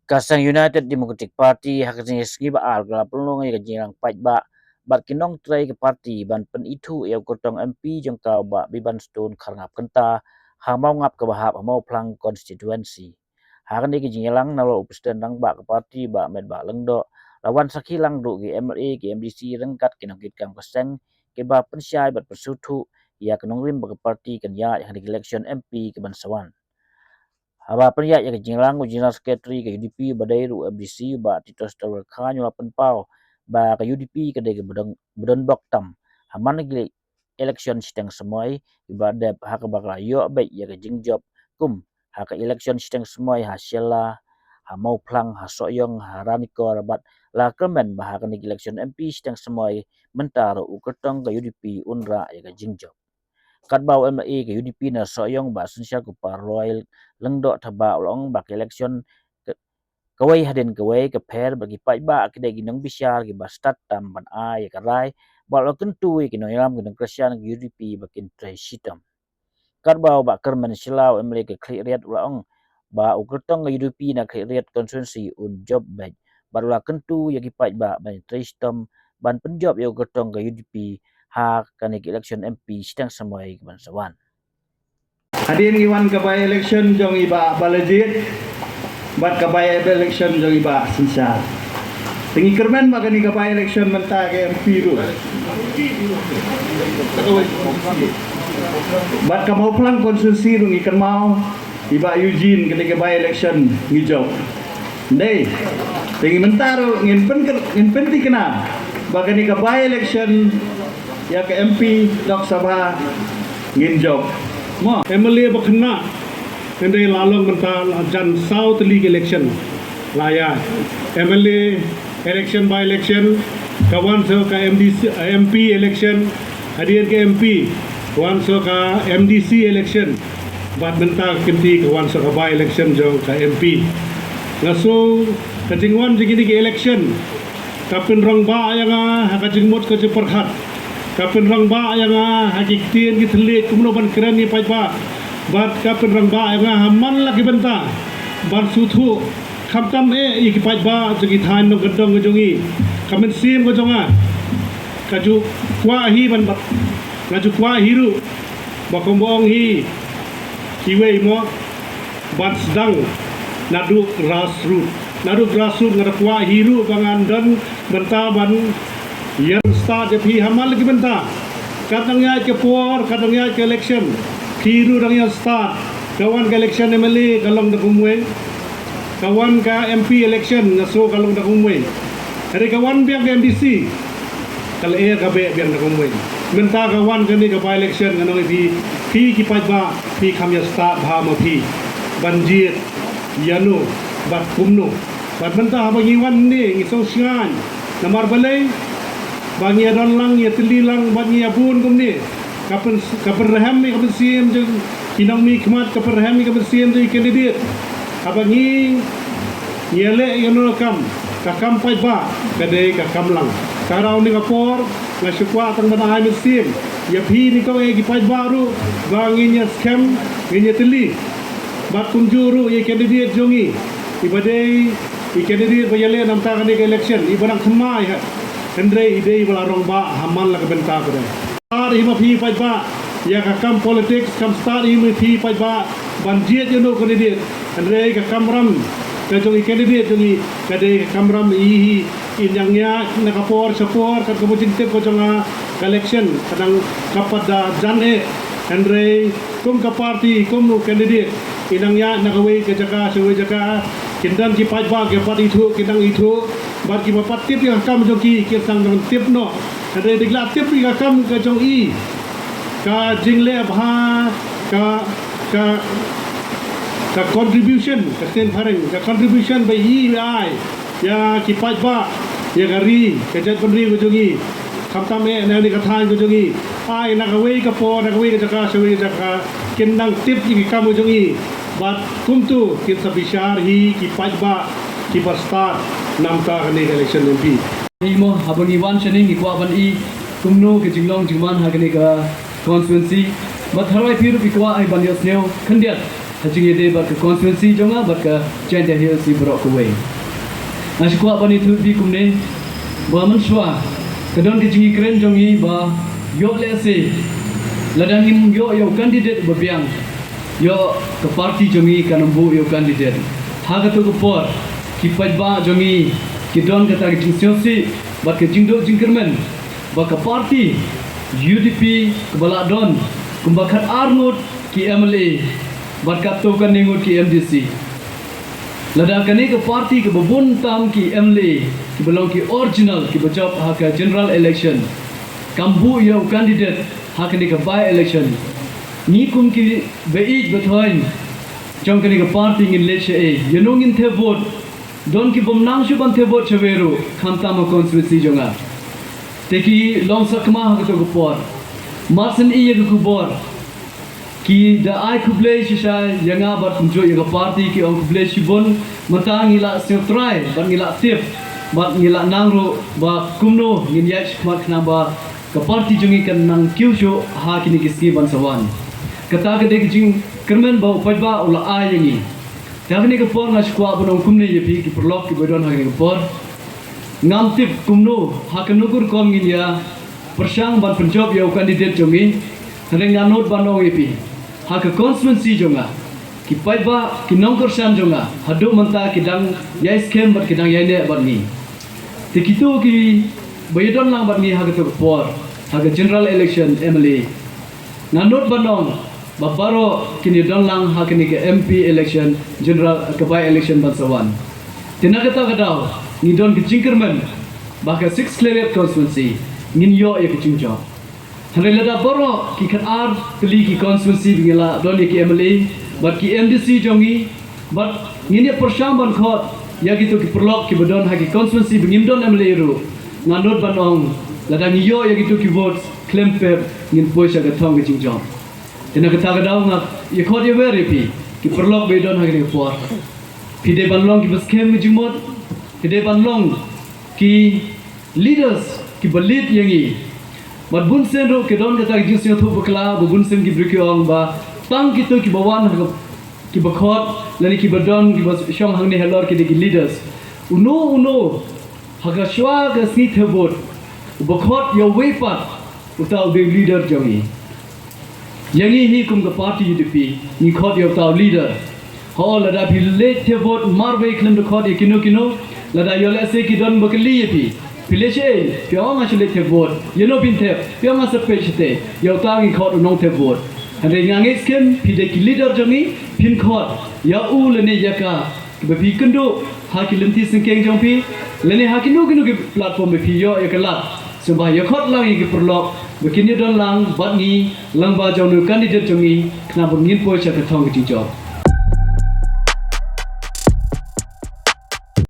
Kasang United Democratic Party hakni ski ba al gala pelong ya jingang paj ba bat kinong trai ke parti ban pen itu ya kotong MP jong kau ba biban stone karngap kenta ha mau ngap ke bahap mau plang constituency hakni ke jingang nalo upsten dang ba ke parti ba med ba lengdo lawan sakilang do ke MLA ke MDC rengkat kinong kit kam keseng ke ba pensyai bat persutu ya kenong rim ba ke parti kan ya yang di election MP ke bansawan Aba penyak yang jinglang ujina secretary ke UDP badai ru MDC ba titos tawal khanyo lapan pau ba ke UDP ke dege bedon bok tam haman gile election sitang semoy ibadab hak bakla yo ba ya ke jingjob kum hak election sitang semoy hasillah ha mau plang ha soyong ha raniko rabat la kemen ba hak ni election MP sitang semoy mentaro uketong ke UDP unra ya ke jingjob kat bau MLA ke UDP na soyong ba sensia ku parloy lengdo thaba ulong ba election kawai hadin kawai ke per bagi pai ba ke degi nong bisyar ke bastat tam ban ai ke rai ba lo kentu ke no yam ke nong kresian ke UDP bakin trai sitam kat bau ba kerman silau MLA ke kriat ulong ba ukertong ke UDP na kriat konstituensi un job bag ba lo kentu ya ke pai ba ban trai sitam ban penjob ya ukertong ke UDP ha kanik election MP sidang samai kebansawan. Hadirin iwan kabay election jong iba balajit, bat kabay election jong iba sinsal. Tingi kermen magani kabay election menta ke MP ru. Bat kamau pelang konstitusi ru ngikan mau iba Eugene ketika kabay election ngijau. Nei, tingi menta ru ngin pen ti kena bagani kabay election ya ke MP Lok Sabha ngijau. Ma MLA bakna kendai lalong mental jan South League election laya MLA election by election kawan so ka MDC MP election hadir ke MP kawan so ka MDC election bat mental kenti kawan so ka by election jo ka MP ngaso kajingwan jigi ke election kapin rong ba yang hakajingmot ka perhat kapin rang ba yang hakiktian kita lihat kumno ban keren ni pai ba bat kapin rang ba yang haman lagi benta ban sutu kamtam iki pai ba jegi than no gedong gejongi kamen sim gejonga kaju kwa hi ban bat ngaju kwa hiru bakombong hi kiwe mo bat sedang nadu grassroot ngada kwa hiru bangan dan benta ban yang start je hamal lagi benta kadang ya ke por kadang ya ke election kiru dang ya start kawan ke election MLA kalong dak umwe kawan ka MP election ngaso kalong dak umwe hari kawan biang ke MDC kal ka be biang dak umwe benta kawan ke ni ke by election nganong pi ki pai ba pi kham ya start bha ma pi banjir yano bat kumno bat benta ha bangiwan ni ngisong singan namar balai bangi adon lang ya telilang bangi abun kumni kapen raham mi kapen siem je kinang mi khmat kapen raham mi kapen siem je candidate abangi yele yono kam kakam pai ba kade kakam lang karau ni kapor na syukwa tang bana hai siem ya phi ni ko e gi pai baru bangi nya scam ni teli bat kunjuru ye candidate jongi ibadai i candidate bayale nam ta kane election ibanang khmai ha Andre ide wala rong ba hamal la benta ko ar hima phi pai ba ya ka kam politics kam start hima phi pai ba banjit you know candidate Andre ka kamram ka jong candidate jong ka de kamram i inyangnya na kapor support ka ko jinte ko jong election kadang kapada jan Andre kum ka party kum candidate inangnya na kawai ka jaka sewe jaka kindang ki pai ba ke party thu kindang itu bat ki bapat tip yang kam joki ki sang dong tip no ada digla tip ki kam ka jong i ka jingle bha ka contribution ka ten thareng ka contribution by i ya ki pai ba ya gari ka jat pandri ko jogi kamtam na ni ka than ko jogi ai na ka wei ka po na ka wei ka jaka sewe jaka kindang tip ki kam jogi bat kumtu kin sa bishar hi ki pai ba ki start namta kani election MP imo habang iwan siya ning ikwa ban i kumno ke jinglong jingman ha kani ka constituency But harai piru bikwa ai ban yos neo kandiat hajing yede bat ke constituency jonga bat ke Chenda Hills si brok away. Nasikwa ban itu bi kumne ba manswa kedon ke jingi keren jongi ba yo lese ladang im yo candidate babiang yo ke parti jongi kanambu yo candidate haga to por ki pajba jongi ki don kata ke jinsiosi bat ke jingdo jingkermen ba ke parti UDP ke baladon kumbakat arnut ki MLA bat kat to kan ningut ki MDC ladang kani ke parti ke babun tam ki MLA ki belong ki original ki bacop hak general election kambu yo candidate hak ni ke by election ni kum ki beij bethoin jong kani ke party ngin leche e yenong in the vote don ki bomnang shu ban the vote chweru khamta ma constituency jonga teki long sakma hak to por marsen i ye ku bor ki da ai kuble shisha yanga bat kunjo ye party ki ong kuble shibon matang ila setrai ban ila tip bat ngila nangro ba kumno ngin yach mat khna ba ka party jungi kan nang kyusho ha kini kiski ban sawan kata ke dek jing kermen ba upajba ula ayengi tagni ke por na skwa bonong kumne ye pi ki prolog ki bodon ha ke por ngam tip kumno ha kanugur kom ngin ya persang ban penjob ya candidate jungi renga not ban ong ye pi ha ke constituency jonga ki pajba ki nongkor san jonga hadu manta ki dang ya scam bat ki dang ya ne bat ni tikitu ki bayadon lang bat ni ha ke por ha ke general election MLA nanot banong babaro kini don lang ha kini ke MP election general ke by election bansawan tinakata kadaw ni don ke jingkerman baka 6 clear constituency ngin yo ye ke jingjo hanela da boro ki khat ar kli ki constituency ngila don ye ki MLA bat ki MDC jongi bat ngin ye persham ban khot ya gitu ki perlok ki bodon ha ki constituency ngim don MLA ru nanot banong ladang yo ya gitu ki votes claim per ngin poisa ga thong ging job tena kata ga daw nga ye khot ye very pi ki perlok be don ha ga por pi de ban long ki bas kem gi mod pi de ban long ki leaders ki balit yangi mat bun sen ro ke don kata gi sio thu bakla bun sen gi briki ong ba tang ki to ki bawan ha ki bakhot lani ki badon ki bas shong hang ne helor ki de leaders uno ha ga shwa ga si thebot bakhot yo wepat utaw de leader jongi yangi hi kum ga party UDP ni khot yo taw leader ho la da bi le the vote marwe khlem de khot kino la da yo le se ki don bakli pi pileche pyo ma chile the vote yeno bin the pyo ma se pechete yo taw ni khot no the vote ande ngange skem pi de ki leader jongi pin khot ya u le ne yaka be pi kendo ha ki lemti singkeng jong pi le ne ha ki no ki platform be pi yo yakala Sembah yakot lang yang perlok begini don lang bat ni lang ba jauh nu candidate jongi kena bengin poin saya ketong ke job.